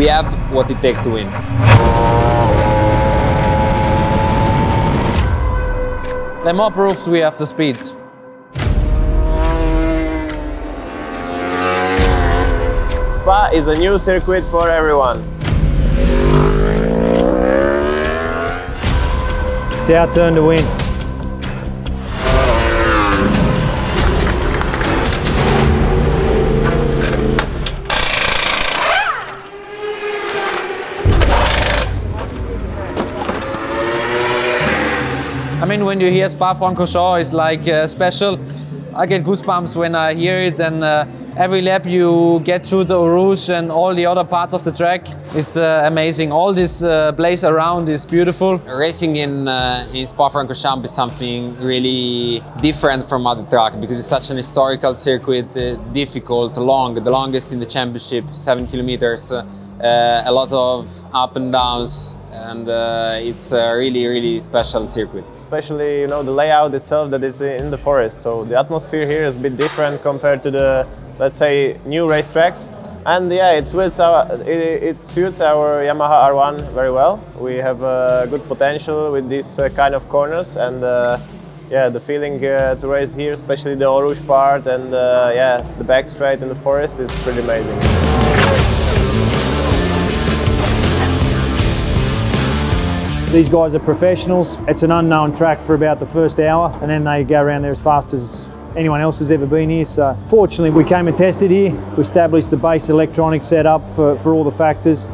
we have what it takes to win. Le Mans proves we have the speed. Spa is a new circuit for everyone. It's our turn to win. I mean, when you hear Spa-Francorchamps, it's like special. I get goosebumps when I hear it, and every lap you get through the Eau Rouge and all the other parts of the track is amazing. All this place around is beautiful. Racing in Spa-Francorchamps is something really different from other tracks because it's such an historical circuit, difficult, long, the longest in the championship, 7 kilometers, a lot of up and downs, and it's a really, really special circuit. Especially, the layout itself that is in the forest. So the atmosphere here is a bit different compared to the, let's say, new racetracks. And yeah, it suits our Yamaha R1 very well. We have good potential with these kind of corners, and yeah, the feeling to race here, especially the Eau Rouge part, and yeah, the back straight in the forest is pretty amazing. These guys are professionals. It's an unknown track for about the first hour, and then they go around there as fast as anyone else has ever been here. So fortunately we came and tested here. We established the base electronic setup for all the factors,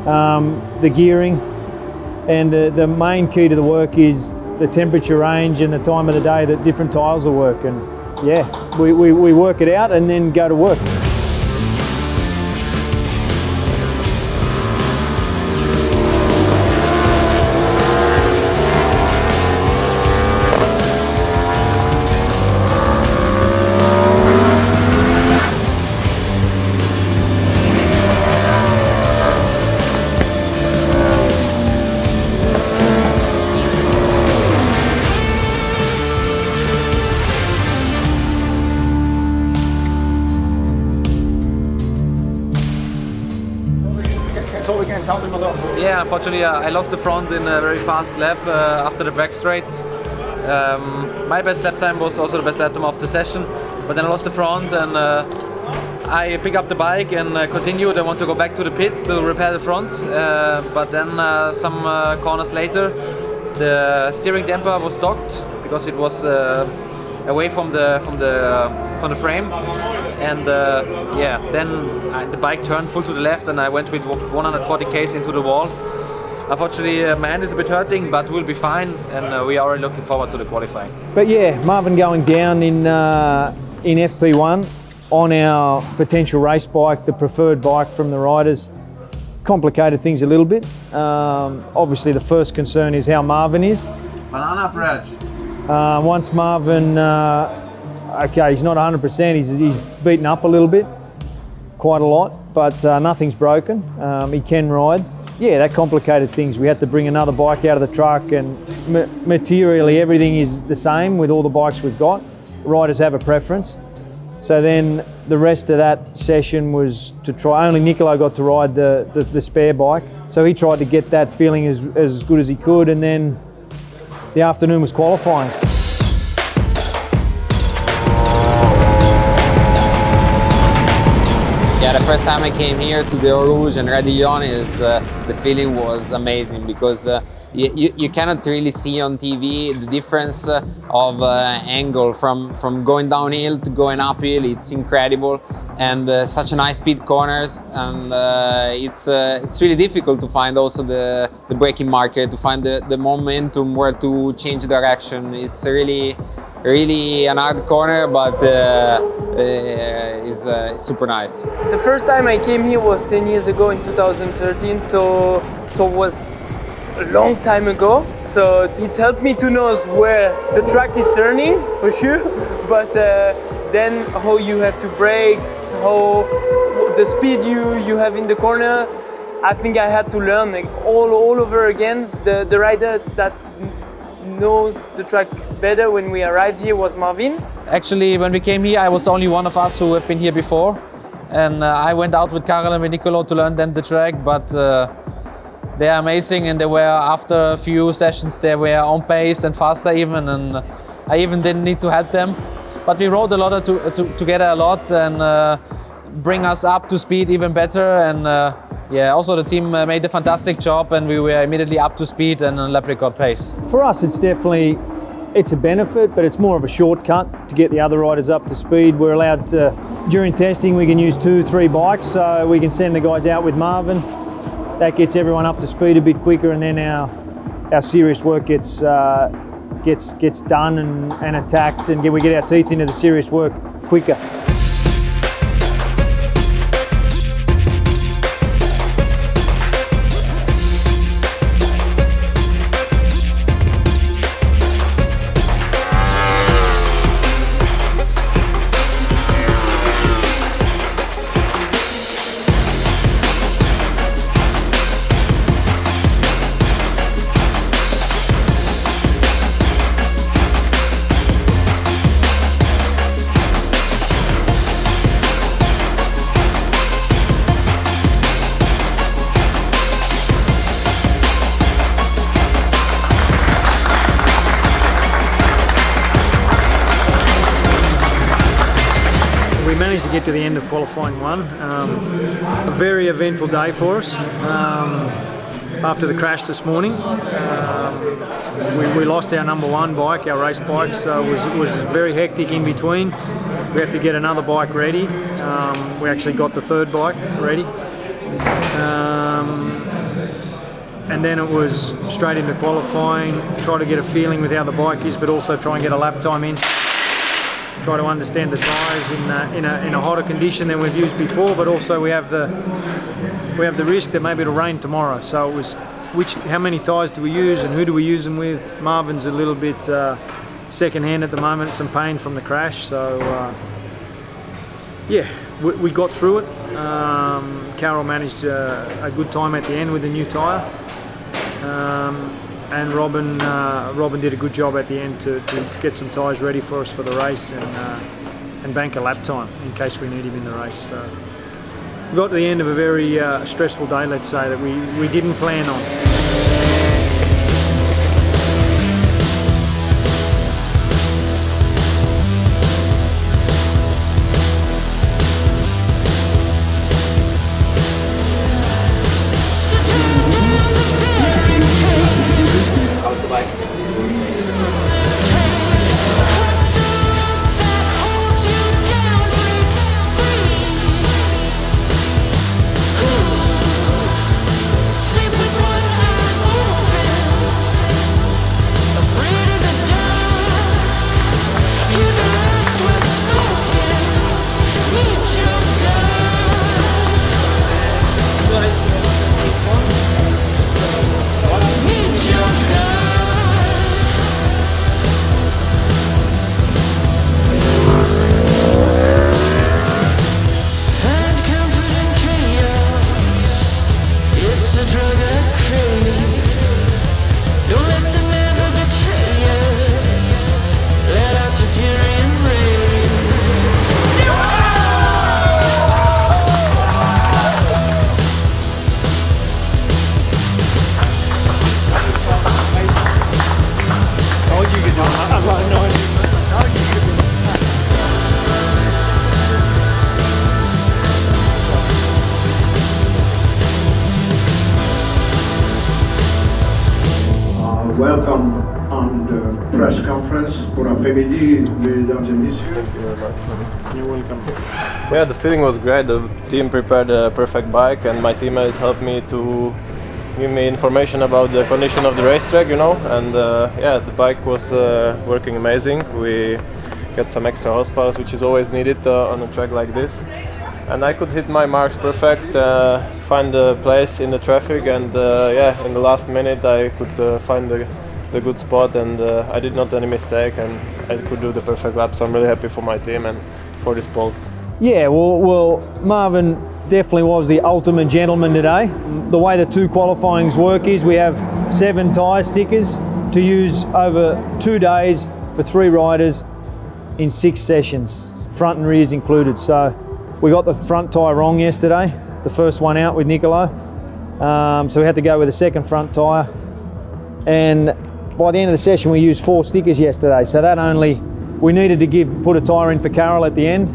the gearing, and the main key to the work is the temperature range and the time of the day that different tiles will work. And yeah, we work it out and then go to work. Yeah, unfortunately I lost the front in a very fast lap after the back straight. My best lap time was also the best lap time of the session, but then I lost the front, and I pick up the bike and continued. I want to go back to the pits to repair the front, but then some corners later the steering damper was docked because it was away from the frame, and yeah, then the bike turned full to the left and I went with 140 k's into the wall. Unfortunately, my hand is a bit hurting, but we'll be fine, and we are already looking forward to the qualifying. But yeah, Marvin going down in FP1 on our potential race bike, the preferred bike from the riders, complicated things a little bit. Obviously the first concern is how Marvin is. Banana bread. Once Marvin, okay, he's not 100%, he's beaten up a little bit, quite a lot, but nothing's broken. He can ride. Yeah, that complicated things. We had to bring another bike out of the truck, and materially everything is the same with all the bikes we've got. Riders have a preference. So then the rest of that session was to try, only Nicolo got to ride the spare bike. So he tried to get that feeling as good as he could, and then the afternoon was qualifying. Yeah, the first time I came here to the Eau Rouge and Radillon, the feeling was amazing because you cannot really see on TV the difference of angle from going downhill to going uphill. It's incredible, and such a nice speed corners, and it's really difficult to find also the braking market, to find the momentum where to change direction. It's really an hard corner, but it's super nice. The first time I came here was 10 years ago in 2013, so was a long time ago. So it helped me to know where the track is turning, for sure, but then how you have to brake, how the speed you have in the corner. I think I had to learn like, all over again. The rider that knows the track better when we arrived here was Marvin. Actually, when we came here, I was the only one of us who have been here before, and I went out with Karel and with Nicolo to learn them the track, but they are amazing, and they were, after a few sessions, they were on pace and faster even, and I even didn't need to help them. But we rode a lot together a lot, and bring us up to speed even better, and yeah, also the team made a fantastic job, and we were immediately up to speed and on lap record pace. For us, it's definitely, it's a benefit, but it's more of a shortcut to get the other riders up to speed. We're allowed to, during testing, we can use 2-3 bikes, so we can send the guys out with Marvin. That gets everyone up to speed a bit quicker, and then our serious work gets done and attacked, and we get our teeth into the serious work quicker. We managed to get to the end of qualifying one. A very eventful day for us. After the crash this morning, we lost our number one bike, our race bike, so it was very hectic in between. We had to get another bike ready. We actually got the third bike ready. And then it was straight into qualifying, try to get a feeling with how the bike is, but also try and get a lap time in. Try to understand the tyres in a hotter condition than we've used before, but also we have the risk that maybe it'll rain tomorrow. So it was how many tyres do we use and who do we use them with? Marvin's a little bit second-hand at the moment, some pain from the crash. So yeah, we got through it. Carol managed a good time at the end with the new tyre. And Robin did a good job at the end to get some tyres ready for us for the race and bank a lap time in case we need him in the race. So we got to the end of a very stressful day, let's say, that we didn't plan on. Welcome on the press conference. Bon après-midi, mesdames et messieurs. Thank you very much. You're welcome. Yeah, the feeling was great. The team prepared a perfect bike, and my teammates helped me to give me information about the condition of the racetrack, you know. And yeah, the bike was working amazing. We got some extra horsepower, which is always needed on a track like this. And I could hit my marks perfect, find a place in the traffic, and yeah, in the last minute I could find the good spot, and I did not any mistake, and I could do the perfect lap. So I'm really happy for my team and for this pole. Yeah, well, Marvin definitely was the ultimate gentleman today. The way the two qualifyings work is we have 7 tyre stickers to use over 2 days for 3 riders in 6 sessions, front and rears included. So We got the front tyre wrong yesterday, the first one out with Niccolo. So we had to go with a second front tyre. And by the end of the session, we used 4 stickers yesterday. So that only, we needed to put a tyre in for Carroll at the end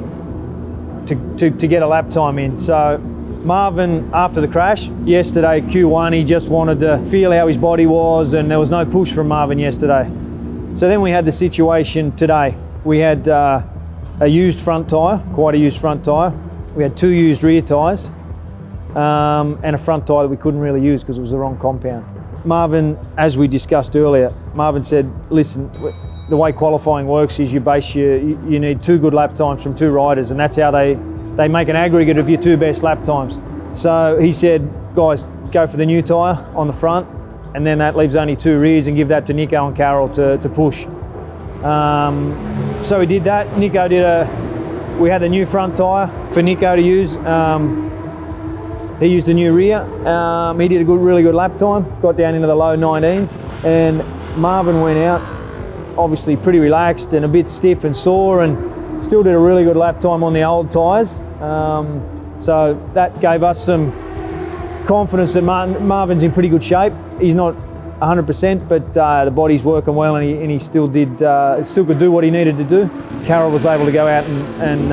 to get a lap time in. So Marvin, after the crash yesterday, Q1, he just wanted to feel how his body was, and there was no push from Marvin yesterday. So then we had the situation today. We had a used front tyre, quite a used front tyre. We had 2 used rear tyres and a front tyre that we couldn't really use because it was the wrong compound. Marvin, as we discussed earlier, Marvin said, listen, the way qualifying works is you need 2 good lap times from 2 riders, and that's how they make an aggregate of your 2 best lap times. So he said, guys, go for the new tyre on the front, and then that leaves only 2 rears, and give that to Nico and Carroll to push. So we did that. Nico we had the new front tyre for Nico to use. He used a new rear. He did a really good lap time, got down into the low 19s, and Marvin went out obviously pretty relaxed and a bit stiff and sore, and still did a really good lap time on the old tyres. So that gave us some confidence that Marvin's in pretty good shape. He's not 100%, but the body's working well, and he still could do what he needed to do. Carroll was able to go out and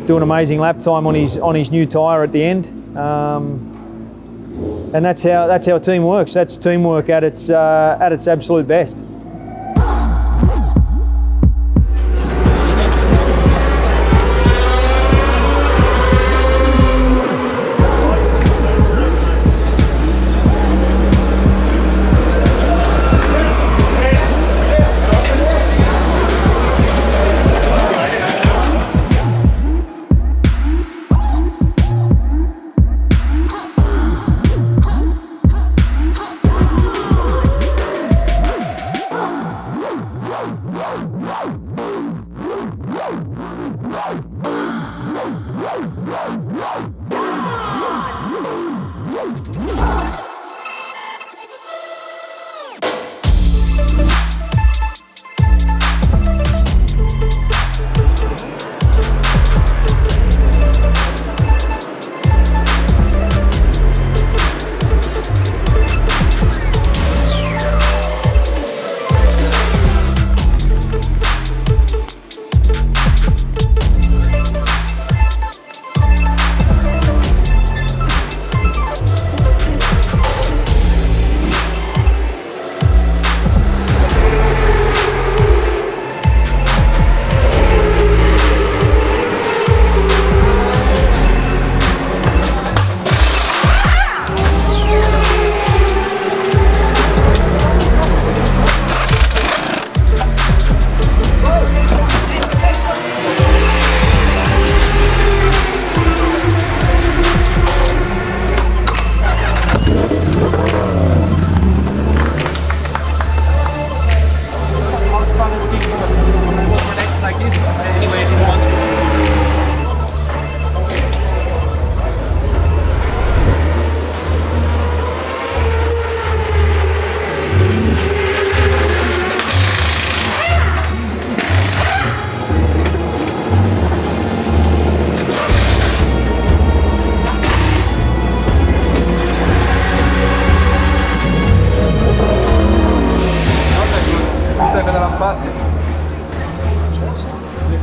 do an amazing lap time on his new tyre at the end, and that's how a team works. That's teamwork at its absolute best.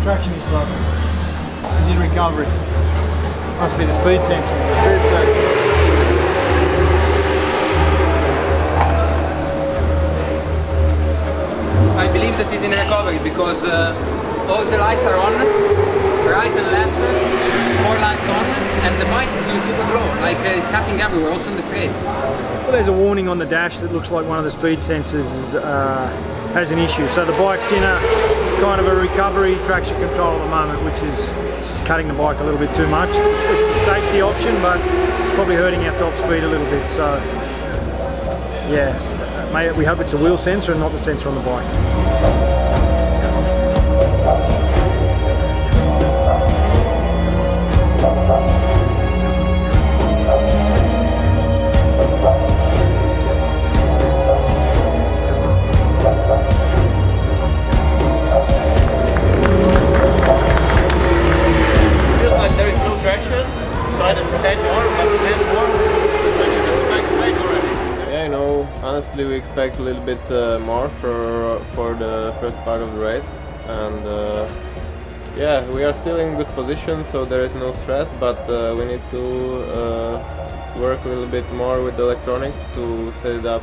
Traction is broken. He's in recovery. Must be the speed sensor. I believe that he's in recovery because all the lights are on, right and left, 4 lights on, and the bike is going super slow, like it's cutting everywhere, also in the straight. Well, there's a warning on the dash that looks like one of the speed sensors has an issue. So the bike's in a kind of a recovery traction control at the moment, which is cutting the bike a little bit too much. It's a safety option, but it's probably hurting our top speed a little bit. So yeah, we hope it's a wheel sensor and not the sensor on the bike. Yeah, you know, honestly, we expect a little bit more for the first part of the race, and yeah, we are still in good position, so there is no stress. But we need to work a little bit more with the electronics to set it up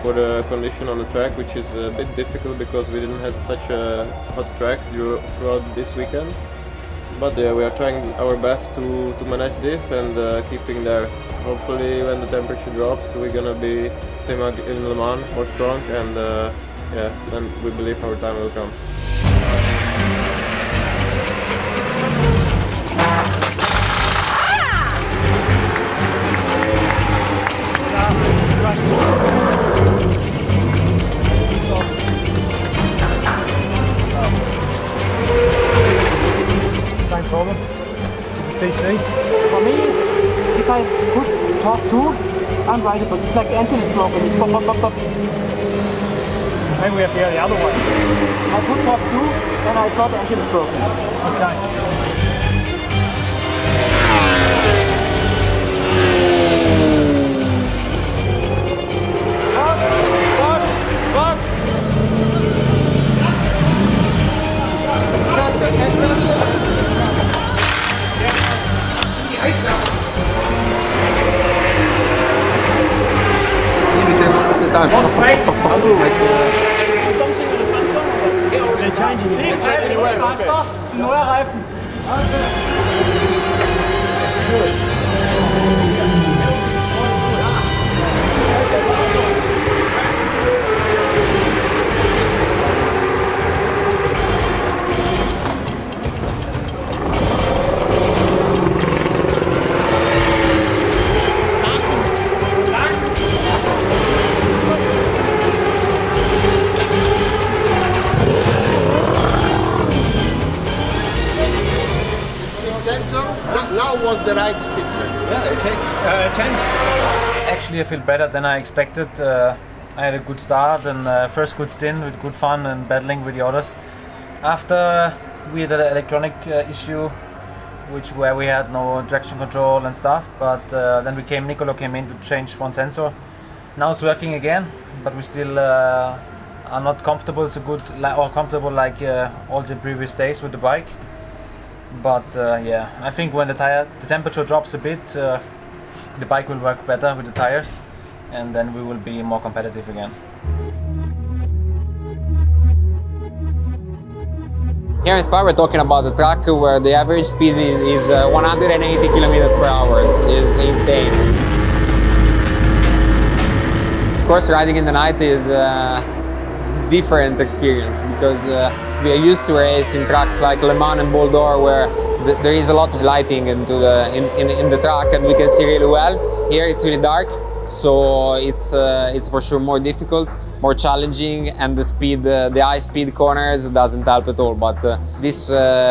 for the condition on the track, which is a bit difficult because we didn't have such a hot track throughout this weekend. But yeah, we are trying our best to manage this and keeping there. Hopefully when the temperature drops, we're gonna be same like in Le Mans, more strong, and yeah, then we believe our time will come. Same problem. TC. For me, if I put top 2, it's unrideable. It's like the engine is broken. It's pop, pop, pop, pop. Maybe we have to go the other way. I put top 2 and I saw the engine is broken. Okay. They're changing it. It's neuer Reifen. Now was the right speed sensor. Yeah, it changed. Actually, I feel better than I expected. I had a good start and first good stint with good fun and battling with the others. After we had an electronic issue, where we had no traction control and stuff, but then Nicolo came in to change one sensor. Now it's working again, but we still are not comfortable comfortable like all the previous days with the bike. But yeah, I think when the temperature drops a bit, the bike will work better with the tires, and then we will be more competitive again. Here in Spa we're talking about a track where the average speed is 180 kilometers per hour. It's insane. Of course, riding in the night is different experience because we are used to race in tracks like Le Mans and Bol d'Or where there is a lot of lighting in the track and we can see really well. Here it's really dark, so it's for sure more difficult, more challenging, and the speed, the high speed corners doesn't help at all. But this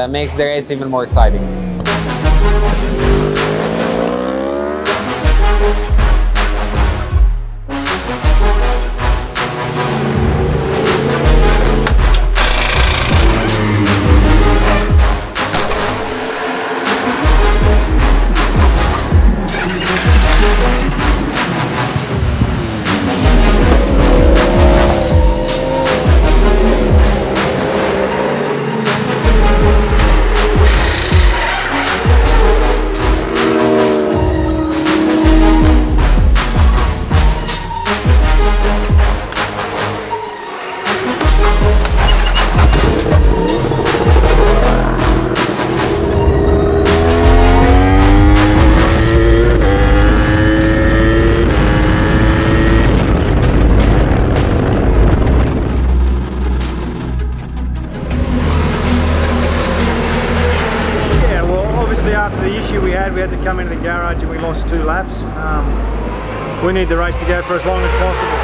makes the race even more exciting. After the issue we had to come into the garage and we lost 2 laps. We need the race to go for as long as possible.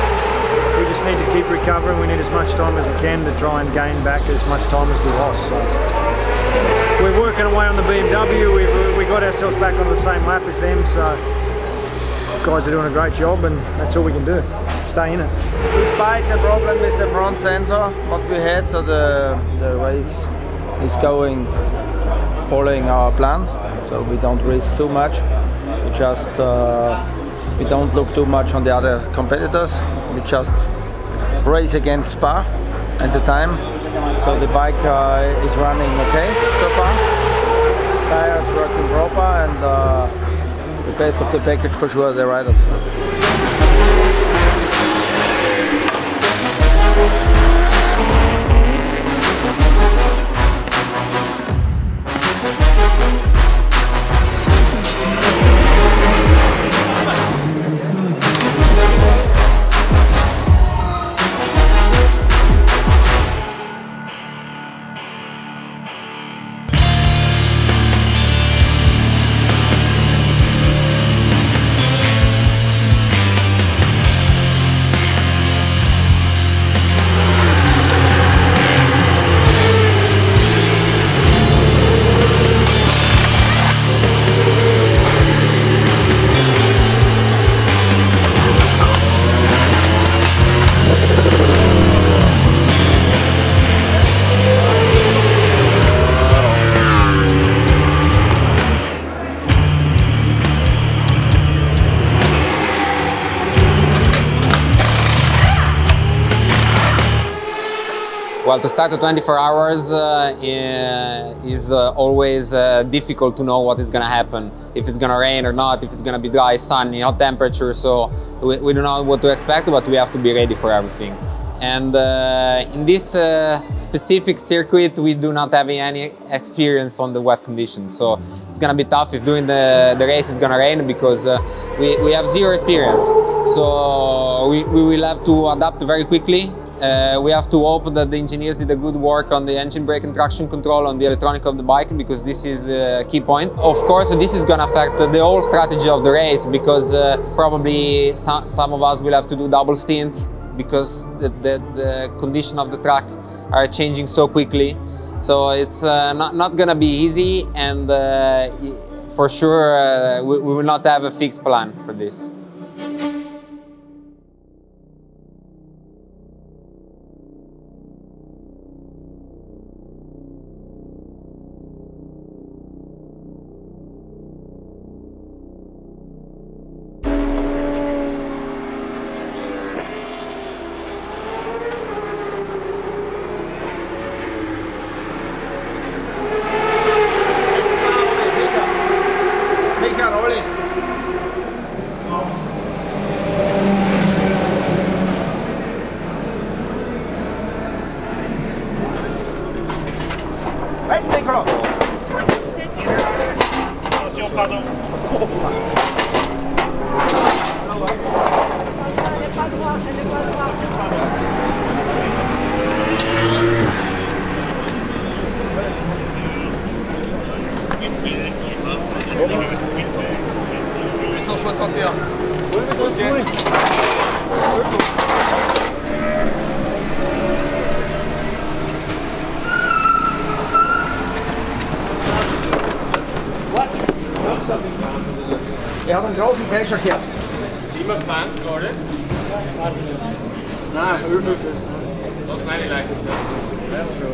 We just need to keep recovering. We need as much time as we can to try and gain back as much time as we lost. So we're working away on the BMW. We got ourselves back on the same lap as them. So guys are doing a great job, and that's all we can do. Stay in it. Despite the problem with the front sensor, what we had, so the race is going following our plan. So we don't risk too much. just we don't look too much on the other competitors. We just race against Spa at the time. So the bike is running okay so far. Tires working proper, and the best of the package for sure, the riders. Well, to start the 24 hours is always difficult to know what is going to happen, if it's going to rain or not, if it's going to be dry, sunny, hot temperature. So we don't know what to expect, but we have to be ready for everything. And in this specific circuit, we do not have any experience on the wet conditions. So it's going to be tough if during the race it's going to rain, because we have zero experience. So we will have to adapt very quickly. We have to hope that the engineers did a good work on the engine brake and traction control on the electronic of the bike, because this is a key point. Of course, this is going to affect the whole strategy of the race, because probably some of us will have to do double stints, because the condition of the track are changing so quickly. So it's not going to be easy, and for sure we will not have a fixed plan for this. Er hat einen großen Fälscher gehabt. 27, oder? Weiß ich nicht. Nein, 11 ist. Das ist keine leichte. Ja, schon.